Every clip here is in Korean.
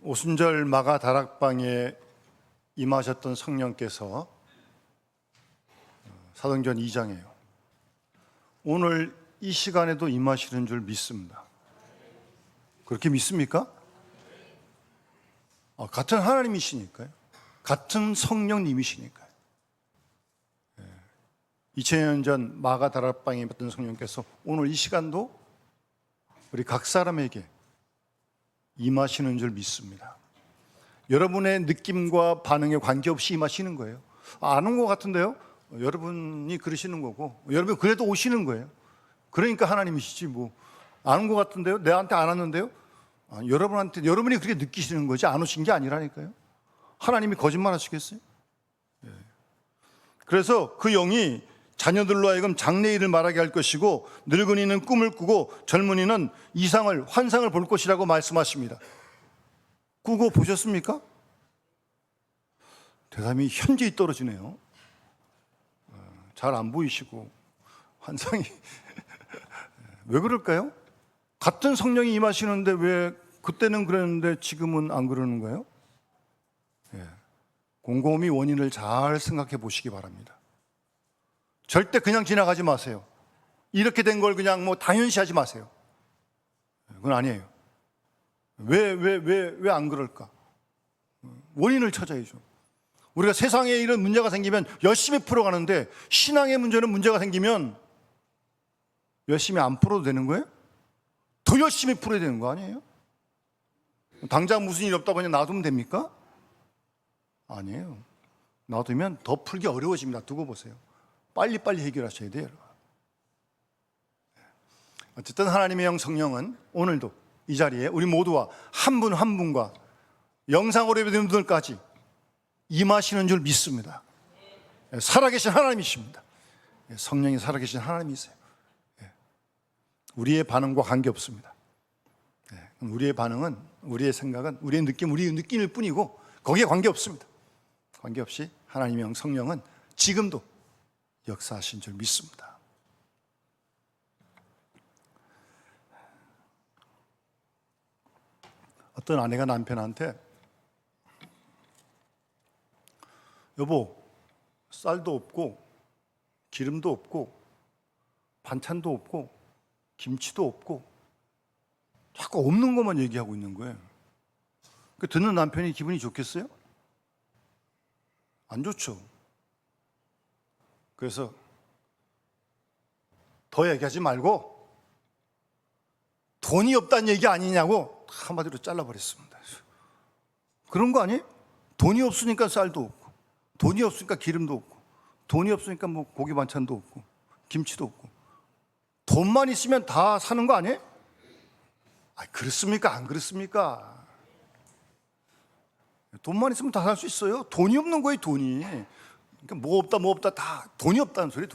오순절 마가 다락방에 임하셨던 성령께서 사도행전 2장이에요. 오늘 이 시간에도 임하시는 줄 믿습니다. 그렇게 믿습니까? 같은 하나님이시니까요. 같은 성령님이시니까요. 2000년 전 마가 다락방에 임했던 성령께서 오늘 이 시간도 우리 각 사람에게 임하시는 줄 믿습니다. 여러분의 느낌과 반응에 관계없이 임하시는 거예요. 아는 것 같은데요? 여러분이 그러시는 거고, 여러분 그래도 오시는 거예요. 그러니까 하나님이시지 뭐. 아는 것 같은데요? 내한테 안 왔는데요? 여러분한테, 여러분이 그렇게 느끼시는 거지 안 오신 게 아니라니까요. 하나님이 거짓말 하시겠어요? 그래서 그 영이 자녀들로 하여금 장래일을 말하게 할 것이고, 늙은이는 꿈을 꾸고 젊은이는 이상을, 환상을 볼 것이라고 말씀하십니다. 꾸고 보셨습니까? 대답이 현저히 떨어지네요. 잘 안 보이시고 환상이 왜 그럴까요? 같은 성령이 임하시는데 왜 그때는 그랬는데 지금은 안 그러는 거예요? 곰곰이 원인을 잘 생각해 보시기 바랍니다. 절대 그냥 지나가지 마세요. 이렇게 된 걸 그냥 뭐 당연시하지 마세요. 그건 아니에요. 왜 안 그럴까? 원인을 찾아야죠. 우리가 세상에 이런 문제가 생기면 열심히 풀어가는데, 신앙의 문제는 문제가 생기면 열심히 안 풀어도 되는 거예요? 더 열심히 풀어야 되는 거 아니에요? 당장 무슨 일 없다고 그냥 놔두면 됩니까? 아니에요. 놔두면 더 풀기 어려워집니다. 두고 보세요. 빨리빨리 해결하셔야 돼요. 어쨌든 하나님의 영 성령은 오늘도 이 자리에 우리 모두와 한 분 한 분과 영상으로 예배드리는 분들까지 임하시는 줄 믿습니다. 살아계신 하나님이십니다. 성령이 살아계신 하나님이세요. 우리의 반응과 관계없습니다. 우리의 반응은, 우리의 생각은, 우리의 느낌일 뿐이고 거기에 관계없습니다. 관계없이 하나님의 영 성령은 지금도 역사하신 줄 믿습니다. 어떤 아내가 남편한테, 여보, 쌀도 없고 기름도 없고 반찬도 없고 김치도 없고 자꾸 없는 것만 얘기하고 있는 거예요. 그 듣는 남편이 기분이 좋겠어요? 안 좋죠. 그래서 더 얘기하지 말고 돈이 없다는 얘기 아니냐고 한마디로 잘라버렸습니다. 그런 거 아니에요? 돈이 없으니까 쌀도 없고, 돈이 없으니까 기름도 없고, 돈이 없으니까 뭐 고기 반찬도 없고 김치도 없고, 돈만 있으면 다 사는 거 아니에요? 그렇습니까? 안 그렇습니까? 돈만 있으면 다 살 수 있어요. 돈이 없는 거예요, 돈이. 그러니까 뭐 없다 다 돈이 없다는 소리.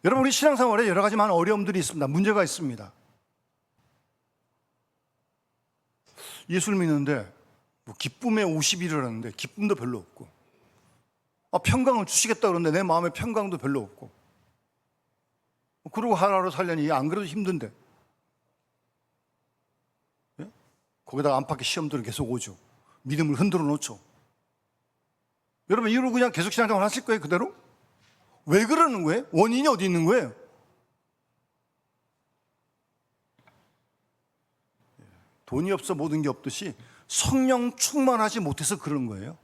여러분, 우리 신앙생활에 여러 가지 많은 어려움들이 있습니다. 문제가 있습니다. 예수를 믿는데 뭐 기쁨의 50일을 하는데 기쁨도 별로 없고, 평강을 주시겠다 그러는데 내 마음에 평강도 별로 없고, 그러고 하루하루 살려니 안 그래도 힘든데, 거기다가 안팎의 시험들은 계속 오죠. 믿음을 흔들어 놓죠. 여러분, 이러고 그냥 계속 신앙생활 하실 거예요, 그대로? 왜 그러는 거예요? 원인이 어디 있는 거예요? 돈이 없어 모든 게 없듯이 성령 충만하지 못해서 그런 거예요.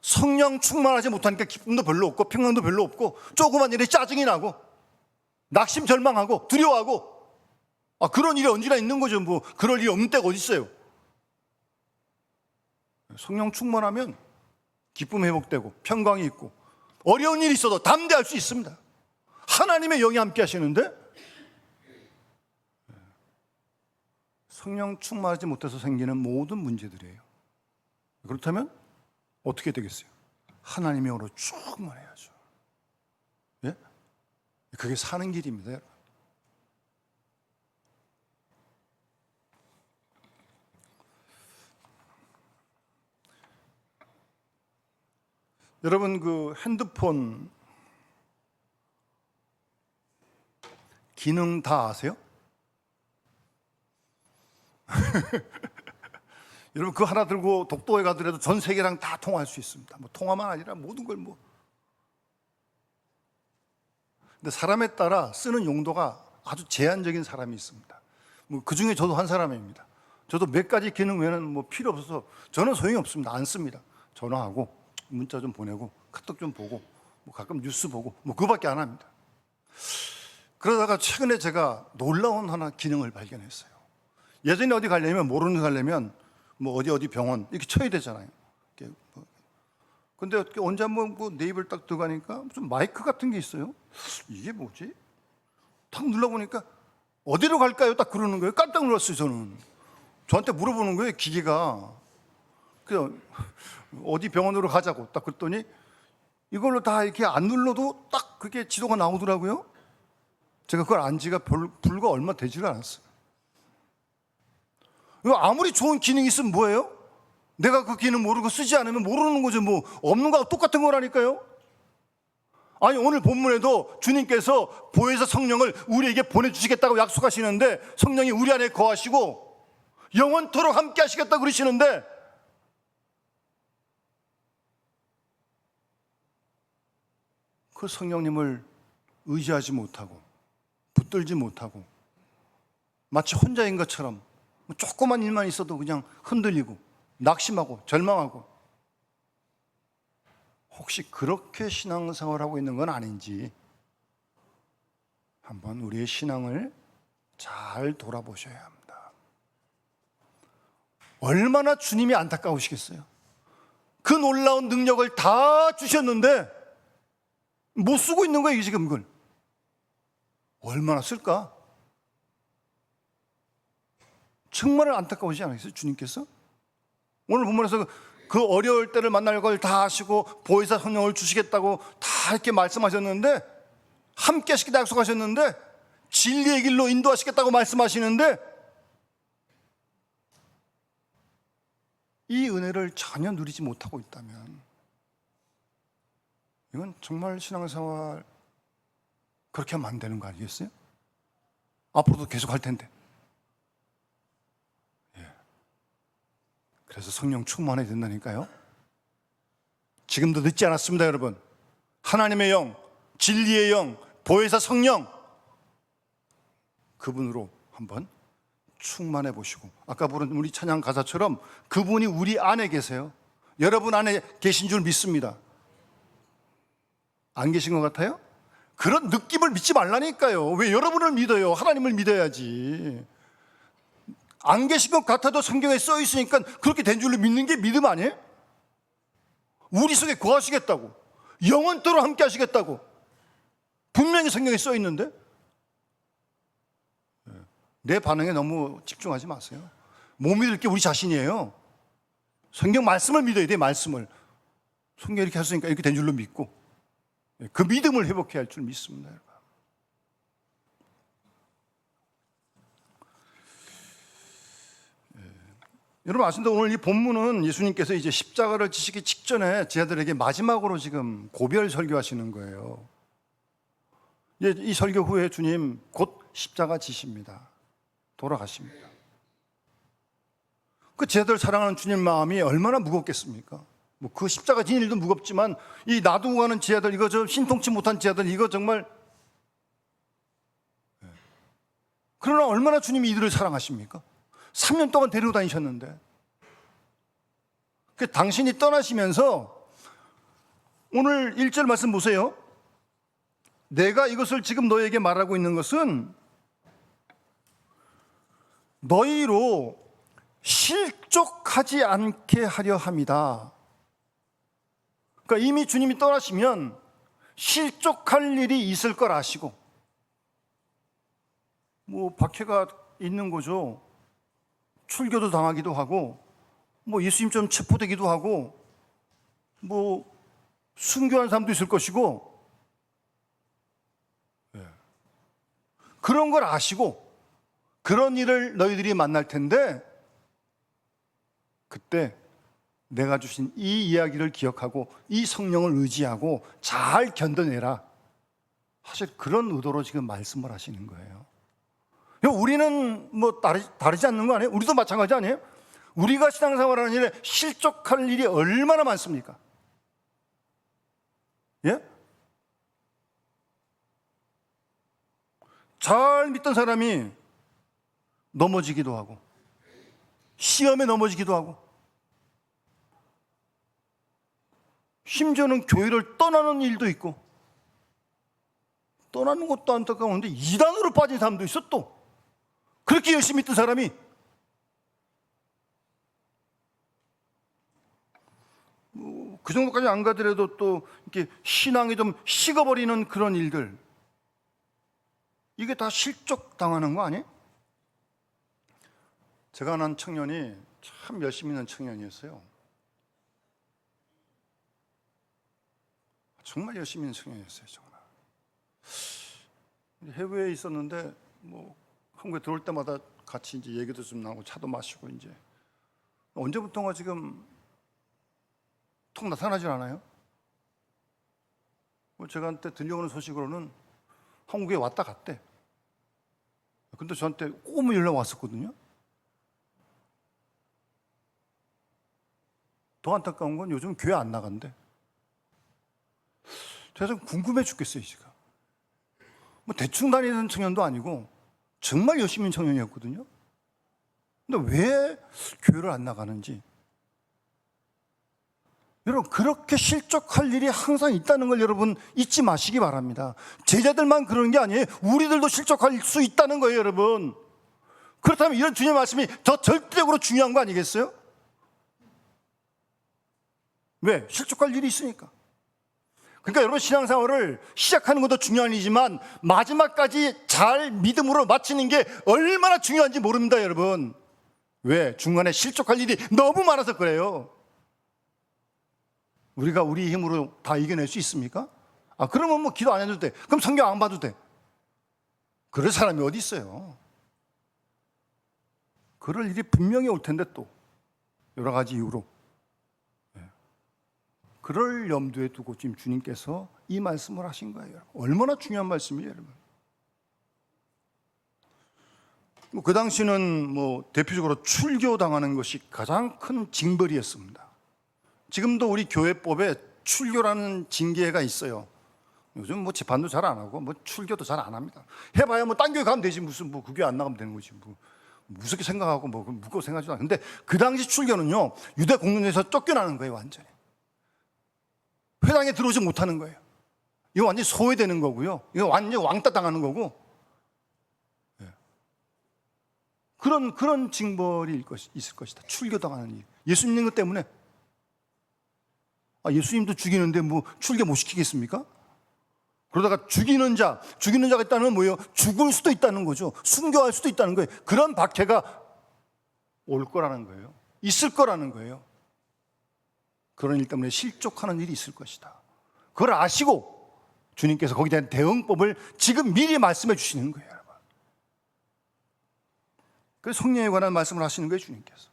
성령 충만하지 못하니까 기쁨도 별로 없고 평강도 별로 없고, 조그만 일에 짜증이 나고 낙심 절망하고 두려워하고, 그런 일이 언제나 있는 거죠. 뭐 그럴 일이 없는 때가 어디 있어요? 성령 충만하면 기쁨 회복되고 평강이 있고, 어려운 일이 있어도 담대할 수 있습니다. 하나님의 영이 함께 하시는데, 성령 충만하지 못해서 생기는 모든 문제들이에요. 그렇다면 어떻게 되겠어요? 하나님의 영으로 충만해야죠. 그게 사는 길입니다, 여러분. 여러분, 그 핸드폰 기능 다 아세요? 여러분 그 하나 들고 독도에 가더라도 전 세계랑 다 통화할 수 있습니다. 뭐 통화만 아니라 모든 걸 뭐. 근데 사람에 따라 쓰는 용도가 아주 제한적인 사람이 있습니다. 뭐 그 중에 저도 한 사람입니다. 저도 몇 가지 기능 외에는 뭐 필요 없어서 저는 소용이 없습니다. 안 씁니다. 전화하고 문자 좀 보내고 카톡 좀 보고 뭐 가끔 뉴스 보고 뭐 그거밖에 안 합니다. 그러다가 최근에 제가 놀라운 하나 기능을 발견했어요. 예전에 어디 가려면 모르는 데 가려면 뭐 어디 병원 이렇게 쳐야 되잖아요. 근데 언제 한번 그 네이버를 딱 들어가니까 무슨 마이크 같은 게 있어요. 이게 뭐지? 탁 눌러보니까 어디로 갈까요? 딱 그러는 거예요. 깜짝 놀랐어요. 저는 저한테 물어보는 거예요. 기계가. 그래서 어디 병원으로 가자고 딱 그랬더니 이걸로 다 이렇게 안 눌러도 딱 그게 지도가 나오더라고요. 제가 그걸 안 지가 불과 얼마 되지를 않았어요. 이거 아무리 좋은 기능이 있으면 뭐예요? 내가 그 기능 모르고 쓰지 않으면 모르는 거죠. 뭐 없는 거하고 똑같은 거라니까요. 아니 오늘 본문에도 주님께서 보혜사 성령을 우리에게 보내주시겠다고 약속하시는데 성령이 우리 안에 거하시고 영원토록 함께 하시겠다고 그러시는데 그 성령님을 의지하지 못하고 붙들지 못하고 마치 혼자인 것처럼 조그만 일만 있어도 그냥 흔들리고 낙심하고 절망하고 혹시 그렇게 신앙생활하고 있는 건 아닌지 한번 우리의 신앙을 잘 돌아보셔야 합니다. 얼마나 주님이 안타까우시겠어요. 그 놀라운 능력을 다 주셨는데 못 쓰고 있는 거예요 지금 그걸. 얼마나 쓸까? 정말 안타까우시지 않으세요 주님께서? 오늘 본문에서 그 어려울 때를 만날 걸 다 하시고 보혜사 성령을 주시겠다고 다 이렇게 말씀하셨는데 함께 하시겠다 약속하셨는데 진리의 길로 인도하시겠다고 말씀하시는데 이 은혜를 전혀 누리지 못하고 있다면 이건 정말 신앙생활 그렇게 하면 안 되는 거 아니겠어요? 앞으로도 계속 할 텐데. 그래서 성령 충만해야 된다니까요. 지금도 늦지 않았습니다 여러분. 하나님의 영, 진리의 영, 보혜사 성령 그분으로 한번 충만해 보시고 아까 부른 우리 찬양 가사처럼 그분이 우리 안에 계세요. 여러분 안에 계신 줄 믿습니다. 안 계신 것 같아요? 그런 느낌을 믿지 말라니까요. 왜 여러분을 믿어요? 하나님을 믿어야지. 안 계신 것 같아도 성경에 써 있으니까 그렇게 된 줄로 믿는 게 믿음 아니에요? 우리 속에 거하시겠다고 영원토록 함께 하시겠다고 분명히 성경에 써 있는데 내 반응에 너무 집중하지 마세요. 못 믿을 게 우리 자신이에요. 성경 말씀을 믿어야 돼. 말씀을 성경이 이렇게 하시니까 이렇게 된 줄로 믿고 그 믿음을 회복해야 할 줄 믿습니다. 여러분 아십니다. 오늘 이 본문은 예수님께서 이제 십자가를 지시기 직전에 제자들에게 마지막으로 지금 고별 설교하시는 거예요. 이 설교 후에 주님 곧 십자가 지십니다. 돌아가십니다. 그 제자들 사랑하는 주님 마음이 얼마나 무겁겠습니까? 뭐 그 십자가 진 일도 무겁지만 이 놔두고 가는 제자들 이거 좀 신통치 못한 제자들 이거 정말 그러나 얼마나 주님이 이들을 사랑하십니까? 3년 동안 데리고 다니셨는데 그 당신이 떠나시면서 오늘 1절 말씀 보세요. 내가 이것을 지금 너에게 말하고 있는 것은 너희로 실족하지 않게 하려 함이다. 그러니까 이미 주님이 떠나시면 실족할 일이 있을 걸 아시고 뭐 박해가 있는 거죠. 출교도 당하기도 하고 뭐 예수님처럼 체포되기도 하고 뭐 순교한 사람도 있을 것이고 그런 걸 아시고 그런 일을 너희들이 만날 텐데 그때 내가 주신 이 이야기를 기억하고 이 성령을 의지하고 잘 견뎌내라. 사실 그런 의도로 지금 말씀을 하시는 거예요. 우리는 뭐 다르지 않는 거 아니에요? 우리도 마찬가지 아니에요? 우리가 신앙생활하는 일에 실족할 일이 얼마나 많습니까? 예? 잘 믿던 사람이 넘어지기도 하고, 시험에 넘어지기도 하고, 심지어는 교회를 떠나는 일도 있고, 떠나는 것도 안타까운데 이단으로 빠진 사람도 있어. 또 그렇게 열심히 믿던 사람이 그 정도까지 안 가더라도 또 이렇게 신앙이 좀 식어버리는 그런 일들, 이게 다 실족 당하는 거 아니에요? 제가 아는 청년이 참 열심히 있는 청년이었어요. 정말 열심히 있는 청년이었어요. 정말 해외에 있었는데 뭐 한국에 들어올 때마다 같이 이제 얘기도 좀 나고 차도 마시고, 이제 언제부턴가 지금 통 나타나질 않아요. 제가 한테 들려오는 소식으로는 한국에 왔다 갔대. 근데 저한테 꼬문 연락 왔었거든요. 더 안타까운 건 요즘 교회 안 나간대. 제가 좀 궁금해 죽겠어요, 지금. 뭐 대충 다니는 청년도 아니고 정말 열심히 있는 청년이었거든요. 근데 왜 교회를 안 나가는지. 여러분, 그렇게 실족할 일이 항상 있다는 걸 여러분 잊지 마시기 바랍니다. 제자들만 그러는 게 아니에요. 우리들도 실족할 수 있다는 거예요, 여러분. 그렇다면 이런 주님의 말씀이 더 절대적으로 중요한 거 아니겠어요? 왜? 실족할 일이 있으니까. 그러니까 여러분, 신앙생활을 시작하는 것도 중요한 일이지만 마지막까지 잘 믿음으로 마치는 게 얼마나 중요한지 모릅니다, 여러분. 왜? 중간에 실족할 일이 너무 많아서 그래요. 우리가 우리 힘으로 다 이겨낼 수 있습니까? 그러면 뭐 기도 안 해도 돼. 그럼 성경 안 봐도 돼. 그럴 사람이 어디 있어요? 그럴 일이 분명히 올 텐데, 또 여러 가지 이유로. 그럴 염두에 두고 지금 주님께서 이 말씀을 하신 거예요. 얼마나 중요한 말씀이에요, 여러분. 그 당시는 대표적으로 출교당하는 것이 가장 큰 징벌이었습니다. 지금도 우리 교회법에 출교라는 징계가 있어요. 요즘 재판도 잘 안 하고 출교도 잘 안 합니다. 해봐야 딴 교회 가면 되지, 무슨 그 교회 안 나가면 되는 거지. 무섭게 생각하고 무겁게 생각하지도 않아요. 근데 그 당시 출교는요, 유대 공동체에서 쫓겨나는 거예요, 완전히. 회당에 들어오지 못하는 거예요. 이거 완전히 소외되는 거고요. 이거 완전히 왕따 당하는 거고. 그런 징벌이 있을 것이다. 출교당하는 일. 예수님 있는 것 때문에. 예수님도 죽이는데 출교 못 시키겠습니까? 그러다가 죽이는 자가 있다는 뭐예요? 죽을 수도 있다는 거죠. 순교할 수도 있다는 거예요. 그런 박해가 올 거라는 거예요. 있을 거라는 거예요. 그런 일 때문에 실족하는 일이 있을 것이다. 그걸 아시고 주님께서 거기에 대한 대응법을 지금 미리 말씀해 주시는 거예요, 여러분. 그래서 성령에 관한 말씀을 하시는 거예요, 주님께서.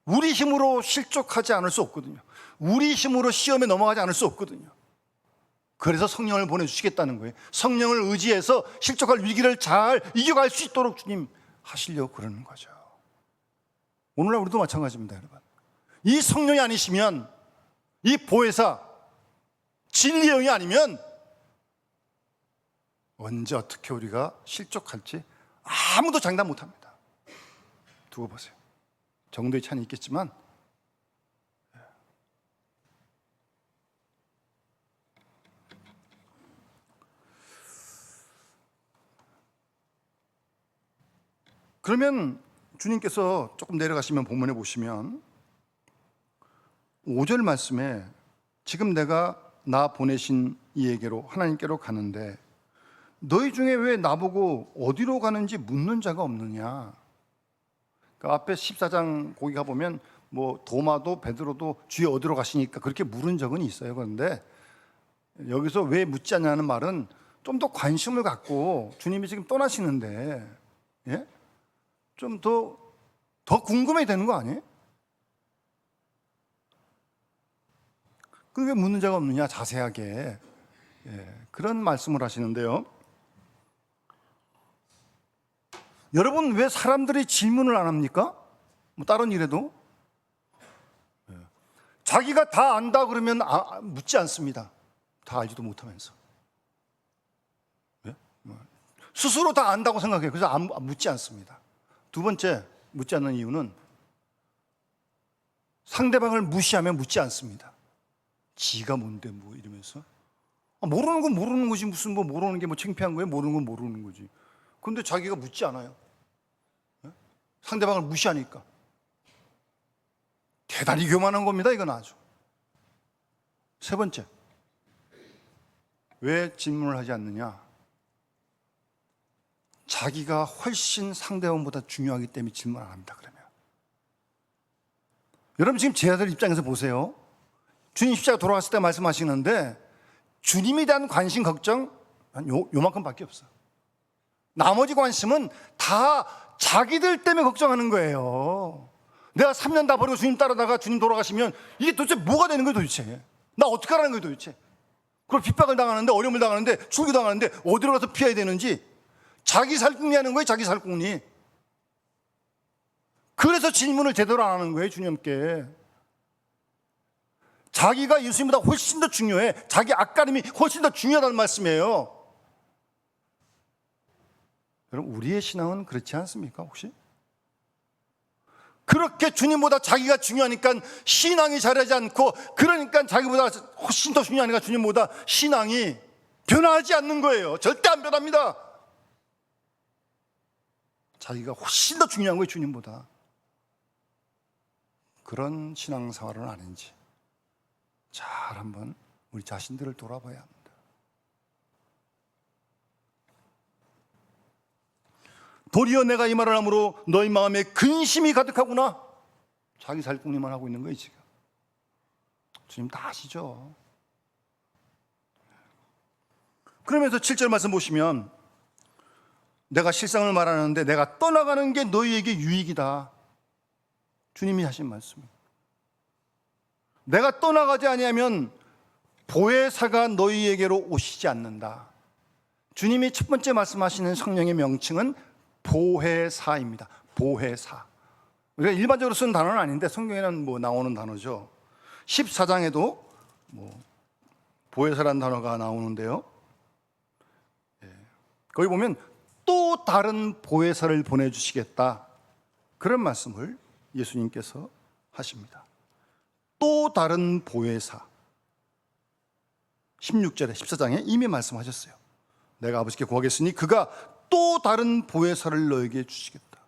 우리 힘으로 실족하지 않을 수 없거든요. 우리 힘으로 시험에 넘어가지 않을 수 없거든요. 그래서 성령을 보내주시겠다는 거예요. 성령을 의지해서 실족할 위기를 잘 이겨갈 수 있도록 주님 하시려고 그러는 거죠. 오늘날 우리도 마찬가지입니다, 여러분. 이 성령이 아니시면, 이 보혜사 진리의 영이 아니면 언제 어떻게 우리가 실족할지 아무도 장담 못합니다. 두고 보세요. 정도의 차이는 있겠지만 그러면 주님께서 조금 내려가시면 본문에 보시면 5절 말씀에 지금 내가 나 보내신 이에게로 하나님께로 가는데 너희 중에 왜 나보고 어디로 가는지 묻는 자가 없느냐. 그 앞에 14장 거기 가보면 도마도 베드로도 주여 어디로 가시니까 그렇게 물은 적은 있어요. 그런데 여기서 왜 묻지 않냐는 말은 좀 더 관심을 갖고 주님이 지금 떠나시는데 좀 더 궁금해야 되는 거 아니에요? 왜 묻는 자가 없느냐, 자세하게. 그런 말씀을 하시는데요. 여러분 왜 사람들이 질문을 안 합니까? 뭐 다른 일에도 자기가 다 안다 그러면 묻지 않습니다. 다 알지도 못하면서 스스로 다 안다고 생각해요. 그래서 묻지 않습니다. 두 번째 묻지 않는 이유는 상대방을 무시하면 묻지 않습니다. 지가 뭔데 뭐 이러면서 모르는 건 모르는 거지, 무슨 뭐 모르는 게 뭐 창피한 거예요? 모르는 건 모르는 거지. 그런데 자기가 묻지 않아요. 상대방을 무시하니까. 대단히 교만한 겁니다. 이건 아주. 세 번째, 왜 질문을 하지 않느냐? 자기가 훨씬 상대방보다 중요하기 때문에 질문 안 합니다. 그러면 여러분 지금 제 아들 입장에서 보세요. 주님 십자가 돌아갔을 때 말씀하시는데 주님에 대한 관심 걱정 한 요만큼밖에 없어요. 나머지 관심은 다 자기들 때문에 걱정하는 거예요. 내가 3년 다 버리고 주님 따라다가 주님 돌아가시면 이게 도대체 뭐가 되는 거예요 도대체? 나 어떻게 하라는 거예요 도대체? 그걸 핍박을 당하는데, 어려움을 당하는데, 출교 당하는데 어디로 가서 피해야 되는지 자기 살궁리 하는 거예요. 자기 살궁리. 그래서 질문을 제대로 안 하는 거예요. 주님께. 자기가 예수님보다 훨씬 더 중요해. 자기 앞가림이 훨씬 더 중요하다는 말씀이에요. 여러분 우리의 신앙은 그렇지 않습니까 혹시? 그렇게 주님보다 자기가 중요하니까 신앙이 자라지 않고, 그러니까 자기보다 훨씬 더 중요하니까 주님보다 신앙이 변하지 않는 거예요. 절대 안 변합니다. 자기가 훨씬 더 중요한 거예요. 주님보다. 그런 신앙생활은 아닌지 잘 한번 우리 자신들을 돌아봐야 합니다. 도리어 내가 이 말을 함으로 너희 마음에 근심이 가득하구나. 자기 살궁리만 하고 있는 거예요 지금. 주님 다 아시죠. 그러면서 7절 말씀 보시면 내가 실상을 말하는데 내가 떠나가는 게 너희에게 유익이다. 주님이 하신 말씀. 내가 떠나가지 아니하면 보혜사가 너희에게로 오시지 않는다. 주님이 첫 번째 말씀하시는 성령의 명칭은 보혜사입니다. 보혜사. 우리가 일반적으로 쓰는 단어는 아닌데 성경에는 뭐 나오는 단어죠. 14장에도 뭐 보혜사라는 단어가 나오는데요. 거기 보면 또 다른 보혜사를 보내주시겠다. 그런 말씀을 예수님께서 하십니다. 또 다른 보혜사. 16절에 14장에 이미 말씀하셨어요. 내가 아버지께 구하겠으니 그가 또 다른 보혜사를 너에게 주시겠다.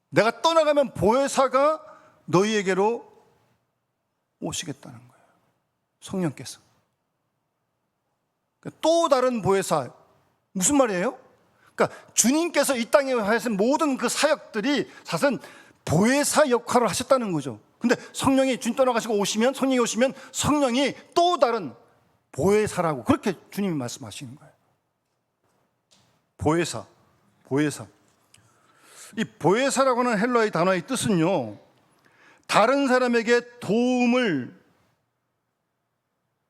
내가 떠나가면 보혜사가 너희에게로 오시겠다는 거예요. 성령께서. 또 다른 보혜사. 무슨 말이에요? 그러니까 주님께서 이 땅에 하신 모든 그 사역들이 사실은 보혜사 역할을 하셨다는 거죠. 근데 성령이 주님 떠나가시고 오시면, 성령이 오시면 성령이 또 다른 보혜사라고 그렇게 주님이 말씀하시는 거예요. 보혜사, 보혜사. 이 보혜사라고 하는 헬라의 단어의 뜻은요, 다른 사람에게 도움을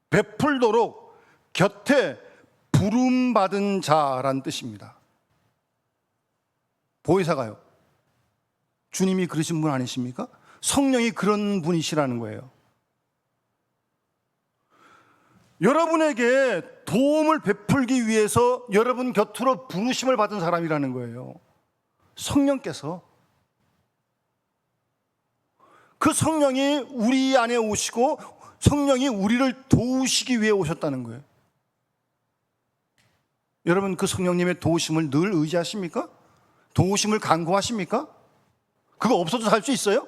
베풀도록 곁에 부름받은 자란 뜻입니다. 보혜사가요, 주님이 그러신 분 아니십니까? 성령이 그런 분이시라는 거예요. 여러분에게 도움을 베풀기 위해서 여러분 곁으로 부르심을 받은 사람이라는 거예요. 성령께서. 그 성령이 우리 안에 오시고 성령이 우리를 도우시기 위해 오셨다는 거예요. 여러분 그 성령님의 도우심을 늘 의지하십니까? 도우심을 간구하십니까? 그거 없어도 살 수 있어요?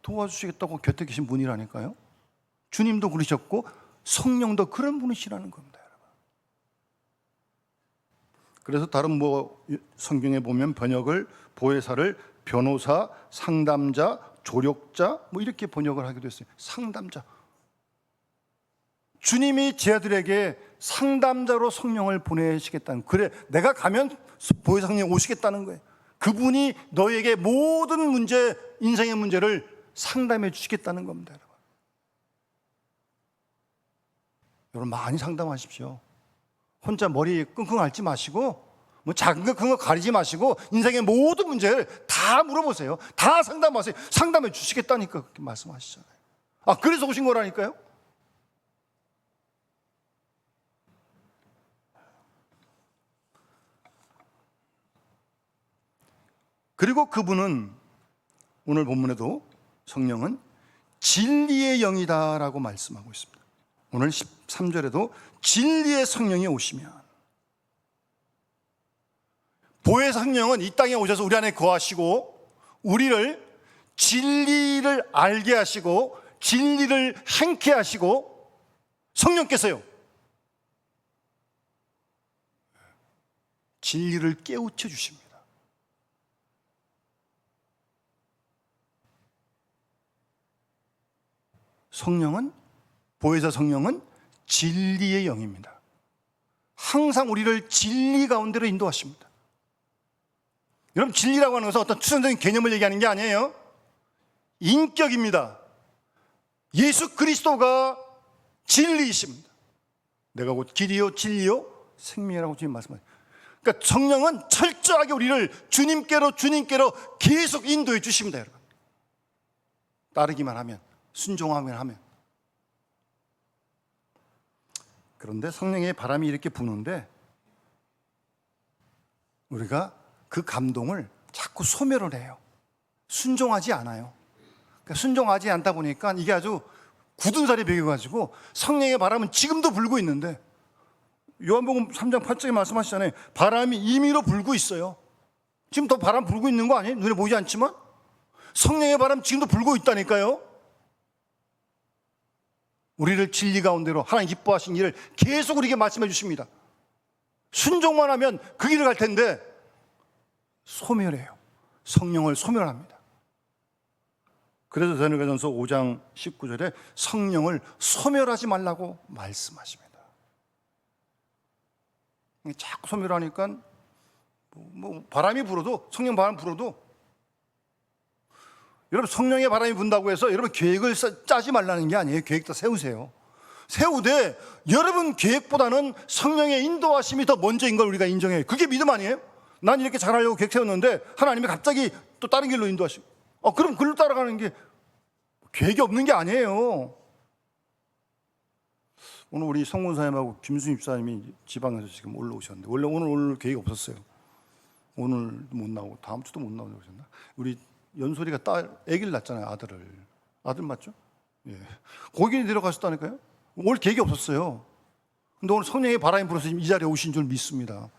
도와주시겠다고 곁에 계신 분이라니까요. 주님도 그러셨고 성령도 그런 분이시라는 겁니다, 여러분. 그래서 다른 성경에 보면 번역을 보혜사를 변호사, 상담자, 조력자 이렇게 번역을 하기도 했어요. 상담자. 주님이 제 아들에게 상담자로 성령을 보내시겠다는, 그래 내가 가면 보혜사님 오시겠다는 거예요. 그분이 너에게 모든 문제, 인생의 문제를 상담해 주시겠다는 겁니다. 여러분 많이 상담하십시오. 혼자 머리 끙끙 앓지 마시고 뭐 작은 거 큰 거 가리지 마시고 인생의 모든 문제를 다 물어보세요. 다 상담하세요. 상담해 주시겠다니까 그렇게 말씀하시잖아요. 그래서 오신 거라니까요. 그리고 그분은 오늘 본문에도 성령은 진리의 영이다라고 말씀하고 있습니다. 오늘 13절에도 진리의 성령이 오시면, 보혜사 성령은 이 땅에 오셔서 우리 안에 거하시고 우리를 진리를 알게 하시고 진리를 행케 하시고, 성령께서요 진리를 깨우쳐 주십니다. 성령은, 보혜사 성령은 진리의 영입니다. 항상 우리를 진리 가운데로 인도하십니다. 여러분, 진리라고 하는 것은 어떤 추상적인 개념을 얘기하는 게 아니에요. 인격입니다. 예수 그리스도가 진리이십니다. 내가 곧 길이요 진리요 생명이라고 주님 말씀하세요. 그러니까 성령은 철저하게 우리를 주님께로 계속 인도해 주십니다. 여러분, 따르기만 하면, 순종하면 하면. 그런데 성령의 바람이 이렇게 부는데 우리가 그 감동을 자꾸 소멸을 해요. 순종하지 않아요. 그러니까 순종하지 않다 보니까 이게 아주 굳은 살이 배겨가지고 성령의 바람은 지금도 불고 있는데, 요한복음 3장 8절에 말씀하시잖아요. 바람이 임의로 불고 있어요. 지금 더 바람 불고 있는 거 아니에요? 눈에 보이지 않지만 성령의 바람 지금도 불고 있다니까요. 우리를 진리 가운데로 하나님 기뻐하신 일을 계속 우리에게 말씀해 주십니다. 순종만 하면 그 길을 갈 텐데 소멸해요. 성령을 소멸합니다. 그래서 데살로니가전서 5장 19절에 성령을 소멸하지 말라고 말씀하십니다. 자꾸 소멸하니까 뭐 바람이 불어도, 성령 바람 불어도, 여러분 성령의 바람이 분다고 해서 여러분 계획을 짜지 말라는 게 아니에요. 계획 다 세우세요. 세우되 여러분 계획보다는 성령의 인도하심이 더 먼저인 걸 우리가 인정해요. 그게 믿음 아니에요? 난 이렇게 잘하려고 계획 세웠는데 하나님이 갑자기 또 다른 길로 인도하시고, 그럼 그걸로 따라가는 게 계획이 없는 게 아니에요. 오늘 우리 성문사님하고 김수임 집사님이 지방에서 지금 올라오셨는데, 원래 오늘 올 계획이 없었어요. 오늘 못 나오고 다음 주도 못 나오고 그러셨나? 우리 연솔이가 아기를 낳았잖아요. 아들 맞죠? 예. 거기 내려가셨다니까요. 올 계획이 없었어요. 근데 오늘 성령의 바람이 불어서 이 자리에 오신 줄 믿습니다.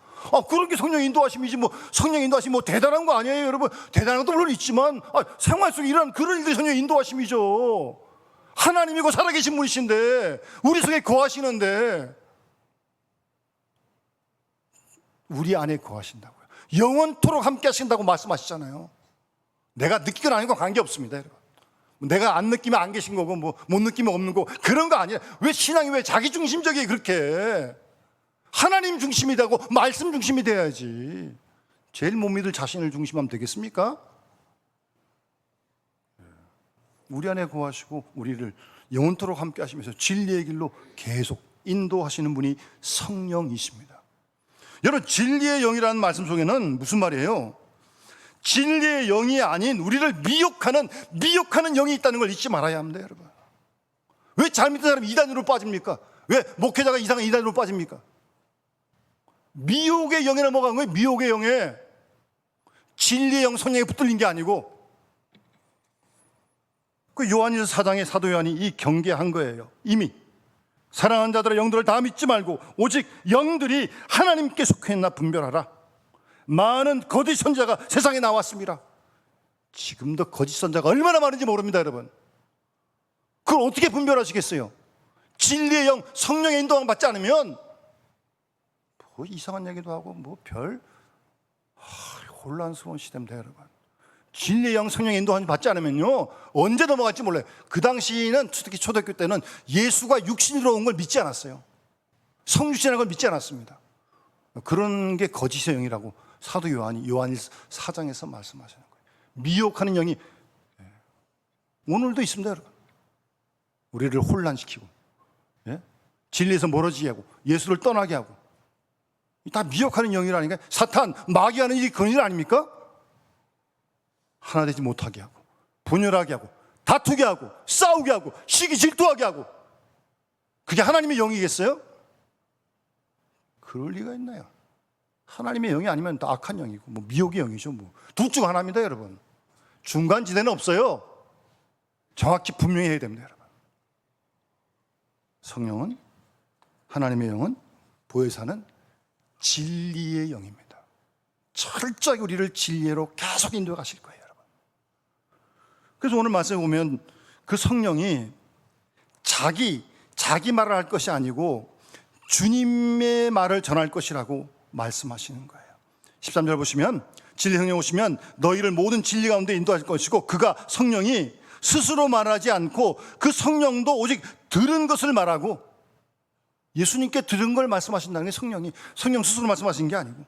그런 게 성령 인도하심이지, 뭐 성령 인도하심 뭐 대단한 거 아니에요, 여러분. 대단한 것도 물론 있지만 생활 속에 일어나는 그런 일들이 성령 인도하심이죠. 하나님이고 살아계신 분이신데 우리 속에 거하시는데, 우리 안에 거하신다고요. 영원토록 함께 하신다고 말씀하시잖아요. 내가 느끼거나 아닌 건 관계없습니다, 여러분. 내가 안 느끼면 안 계신 거고 뭐 못 느끼면 없는 거고 그런 거 아니에요. 왜 신앙이 왜 자기중심적이에요? 그렇게 하나님 중심이 되고 말씀 중심이 돼야지. 제일 못 믿을 자신을 중심하면 되겠습니까? 우리 안에 거하시고 우리를 영원토록 함께 하시면서 진리의 길로 계속 인도하시는 분이 성령이십니다. 여러분, 진리의 영이라는 말씀 속에는 무슨 말이에요? 진리의 영이 아닌 우리를 미혹하는 영이 있다는 걸 잊지 말아야 합니다, 여러분. 왜 잘 믿는 사람이 이단으로 빠집니까? 왜 목회자가 이상한 이단으로 빠집니까? 미혹의 영에 넘어간 거예요. 미혹의 영에. 진리의 영, 성령에 붙들린 게 아니고. 그 요한일서 4장에 사도 요한이 이 경계한 거예요. 이미 사랑하는 자들의 영들을 다 믿지 말고 오직 영들이 하나님께 속해 있나 분별하라. 많은 거짓 선자가 세상에 나왔습니다. 지금도 거짓 선자가 얼마나 많은지 모릅니다, 여러분. 그걸 어떻게 분별하시겠어요? 진리의 영, 성령의 인도함 받지 않으면 뭐 이상한 얘기도 하고 뭐 혼란스러운 시대입니다, 여러분. 진리의 영, 성령의 인도함 받지 않으면요 언제 넘어갈지 몰라요. 그 당시는 특히 초등학교 때는 예수가 육신으로 온 걸 믿지 않았어요. 성육신이라는 걸 믿지 않았습니다. 그런 게 거짓의 영이라고 사도 요한이 요한일서 4장에서 말씀하시는 거예요. 미혹하는 영이 오늘도 있습니다, 여러분. 우리를 혼란시키고 진리에서 멀어지게 하고 예수를 떠나게 하고 다 미혹하는 영이라니까. 사탄, 마귀하는 일이 그런 일 아닙니까? 하나 되지 못하게 하고, 분열하게 하고, 다투게 하고, 싸우게 하고, 시기 질투하게 하고. 그게 하나님의 영이겠어요? 그럴 리가 있나요? 하나님의 영이 아니면 또 악한 영이고, 뭐 미혹의 영이죠. 뭐 둘 중 하나입니다, 여러분. 중간 지대는 없어요. 정확히 분명히 해야 됩니다, 여러분. 성령은, 하나님의 영은 보혜사는 진리의 영입니다. 철저하게 우리를 진리로 계속 인도해 가실 거예요, 여러분. 그래서 오늘 말씀에 보면 그 성령이 자기 말을 할 것이 아니고 주님의 말을 전할 것이라고 말씀하시는 거예요. 13절 보시면 진리 성령 오시면 너희를 모든 진리 가운데 인도할 것이고 그가 성령이 스스로 말하지 않고 그 성령도 오직 들은 것을 말하고 예수님께 들은 걸 말씀하신다는 게 성령 스스로 말씀하신 게 아니고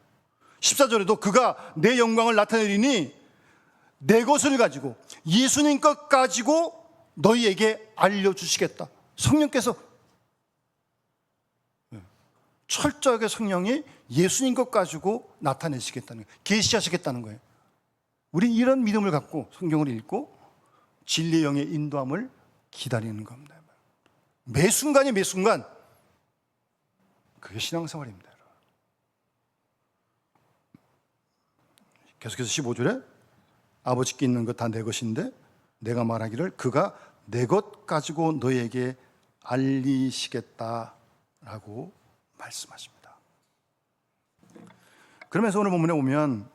14절에도 그가 내 영광을 나타내리니 내 것을 가지고 예수님 것 가지고 너희에게 알려주시겠다. 성령께서 철저하게 성령이 예수님 것 가지고 나타내시겠다는 거예요. 계시하시겠다는 거예요. 우리 이런 믿음을 갖고 성경을 읽고 진리의 영의 인도함을 기다리는 겁니다. 매 순간이 매 순간 그게 신앙생활입니다. 계속해서 15절에 아버지께 있는 것 다 내 것인데 내가 말하기를 그가 내 것 가지고 너에게 알리시겠다라고 말씀하십니다. 그러면서 오늘 본문에 보면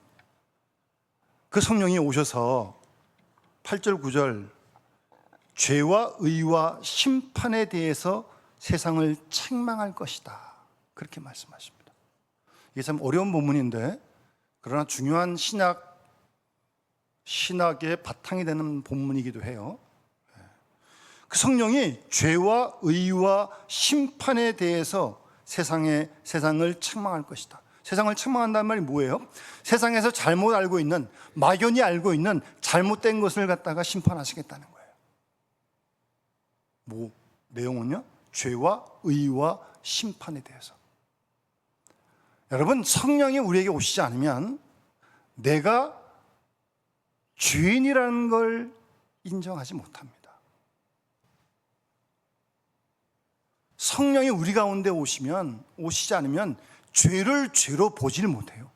그 성령이 오셔서 8절 9절 죄와 의와 심판에 대해서 세상을 책망할 것이다 그렇게 말씀하십니다. 이게 참 어려운 본문인데 그러나 중요한 신학의 바탕이 되는 본문이기도 해요. 그 성령이 죄와 의와 심판에 대해서 세상을 책망할 것이다. 세상을 책망한다는 말이 뭐예요? 세상에서 잘못 알고 있는, 막연히 알고 있는 잘못된 것을 갖다가 심판하시겠다는 거예요. 내용은요? 죄와 의와 심판에 대해서. 여러분, 성령이 우리에게 오시지 않으면 내가 죄인이라는 걸 인정하지 못합니다. 성령이 우리 가운데 오시지 않으면 죄를 죄로 보지를 못해요.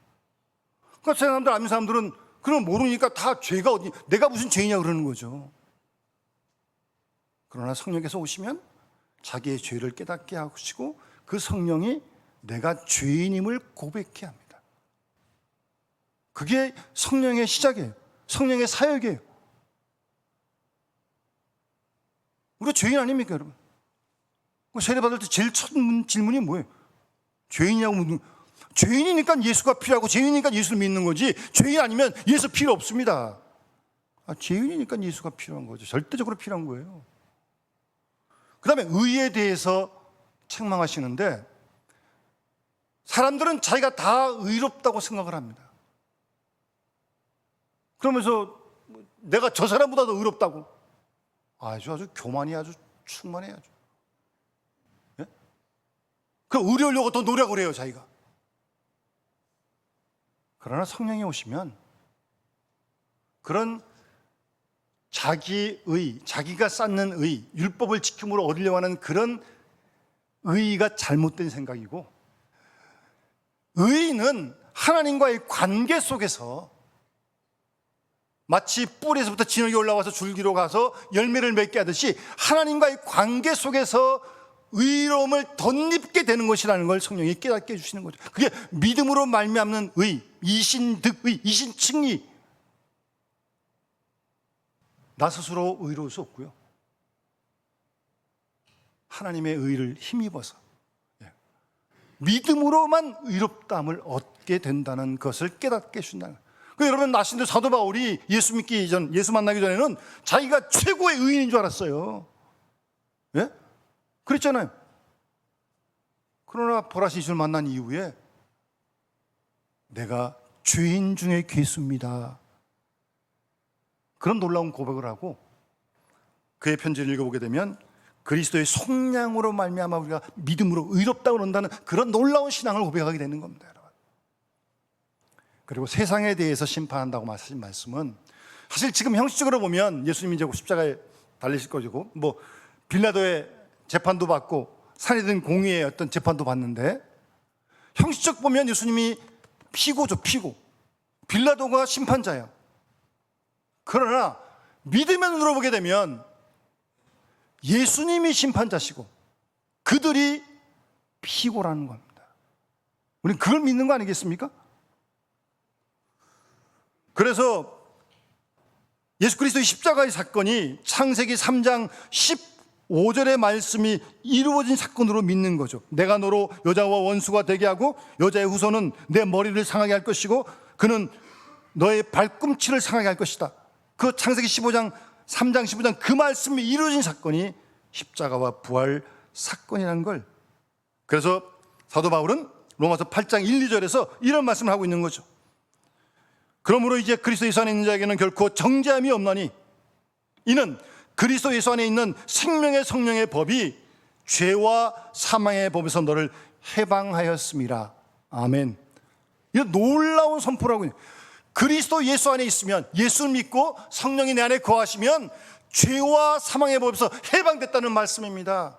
그러니까 사람들, 아는 사람들은 그런 모르니까 다 죄가 어디, 내가 무슨 죄이냐 그러는 거죠. 그러나 성령께서 오시면 자기의 죄를 깨닫게 하시고 그 성령이 내가 죄인임을 고백해야 합니다. 그게 성령의 시작이에요. 성령의 사역이에요. 우리가 죄인 아닙니까, 여러분? 세례받을 때 제일 첫 질문이 뭐예요? 죄인이냐고 묻는. 죄인이니까 예수가 필요하고 죄인이니까 예수를 믿는 거지 죄인 아니면 예수 필요 없습니다. 죄인이니까 예수가 필요한 거죠. 절대적으로 필요한 거예요. 그 다음에 의에 대해서 책망하시는데 사람들은 자기가 다 의롭다고 생각을 합니다. 그러면서 내가 저 사람보다 더 의롭다고 아주 교만이 아주 충만해요. 그 의로우려고 더 노력을 해요, 자기가. 그러나 성령이 오시면 그런 자기가 쌓는 의, 율법을 지킴으로 얻으려고 하는 그런 의의가 잘못된 생각이고 의의는 하나님과의 관계 속에서 마치 뿌리에서부터 진흙이 올라와서 줄기로 가서 열매를 맺게 하듯이 하나님과의 관계 속에서 의로움을 덧입게 되는 것이라는 걸 성령이 깨닫게 해주시는 거죠. 그게 믿음으로 말미암는 의, 이신득의, 이신칭의. 나 스스로 의로울 수 없고요. 하나님의 의를 힘입어서 믿음으로만 의롭다함을 얻게 된다는 것을 깨닫게 해준다는 거예요. 여러분 아시는데 사도 바울이 예수 만나기 전에는 자기가 최고의 의인인 줄 알았어요. 예? 그랬잖아요. 그러나 보라시 예수를 만난 이후에 내가 죄인 중에 괴수입니다. 그런 놀라운 고백을 하고 그의 편지를 읽어보게 되면 그리스도의 속량으로 말미암아 우리가 믿음으로 의롭다고 그런다는 그런 놀라운 신앙을 고백하게 되는 겁니다. 여러분. 그리고 세상에 대해서 심판한다고 하신 말씀은 사실 지금 형식적으로 보면 예수님이 이제 십자가에 달리실 것이고 뭐 빌라도의 재판도 받고 산해된 공의의 어떤 재판도 받는데 형식적 보면 예수님이 피고죠, 피고. 빌라도가 심판자예요. 그러나 믿음의 눈으로 보게 되면 예수님이 심판자시고 그들이 피고라는 겁니다. 우리는 그걸 믿는 거 아니겠습니까? 그래서 예수 그리스도의 십자가의 사건이 창세기 3장 15절의 말씀이 이루어진 사건으로 믿는 거죠. 내가 너로 여자와 원수가 되게 하고 여자의 후손은 내 머리를 상하게 할 것이고 그는 너의 발꿈치를 상하게 할 것이다. 그 창세기 3장 15장 그 말씀이 이루어진 사건이 십자가와 부활 사건이라는 걸, 그래서 사도 바울은 로마서 8장 1, 2절에서 이런 말씀을 하고 있는 거죠. 그러므로 이제 그리스도 예수 안에 있는 자에게는 결코 정죄함이 없나니 이는 그리스도 예수 안에 있는 생명의 성령의 법이 죄와 사망의 법에서 너를 해방하였음이라. 아멘. 이건 놀라운 선포라고요. 그리스도 예수 안에 있으면, 예수를 믿고 성령이 내 안에 거하시면 죄와 사망의 법에서 해방됐다는 말씀입니다.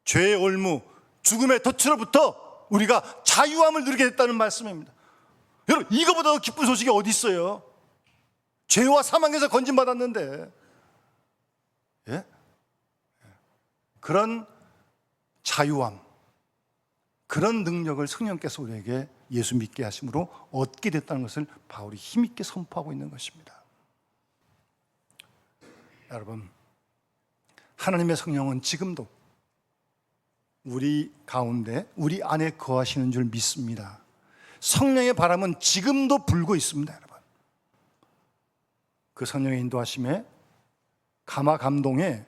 죄의 올무, 죽음의 덫으로부터 우리가 자유함을 누리게 됐다는 말씀입니다. 여러분, 이거보다 더 기쁜 소식이 어디 있어요? 죄와 사망에서 건진받았는데, 예? 그런 자유함, 그런 능력을 성령께서 우리에게 예수 믿게 하심으로 얻게 됐다는 것을 바울이 힘있게 선포하고 있는 것입니다. 여러분, 하나님의 성령은 지금도 우리 가운데, 우리 안에 거하시는 줄 믿습니다. 성령의 바람은 지금도 불고 있습니다, 여러분. 그 성령의 인도하심에 감화 감동에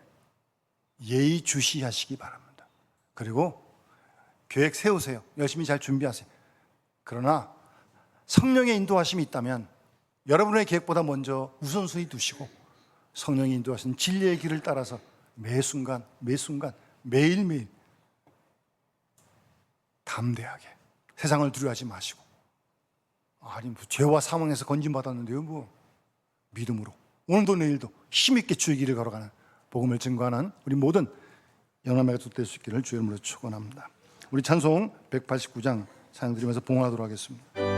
예의주시하시기 바랍니다. 그리고 계획 세우세요. 열심히 잘 준비하세요. 그러나 성령의 인도하심이 있다면 여러분의 계획보다 먼저 우선순위 두시고 성령이 인도하신 진리의 길을 따라서 매 순간 매일매일 담대하게 세상을 두려워하지 마시고, 아니 뭐 죄와 사망에서 건진받았는데요, 뭐 믿음으로 오늘도 내일도 힘있게 주의 길을 걸어가는 복음을 증거하는 우리 모든 영남매가 될 수 있기를 주의 이름으로 축원합니다. 우리 찬송 189장 찬양 드리면서 봉헌하도록 하겠습니다.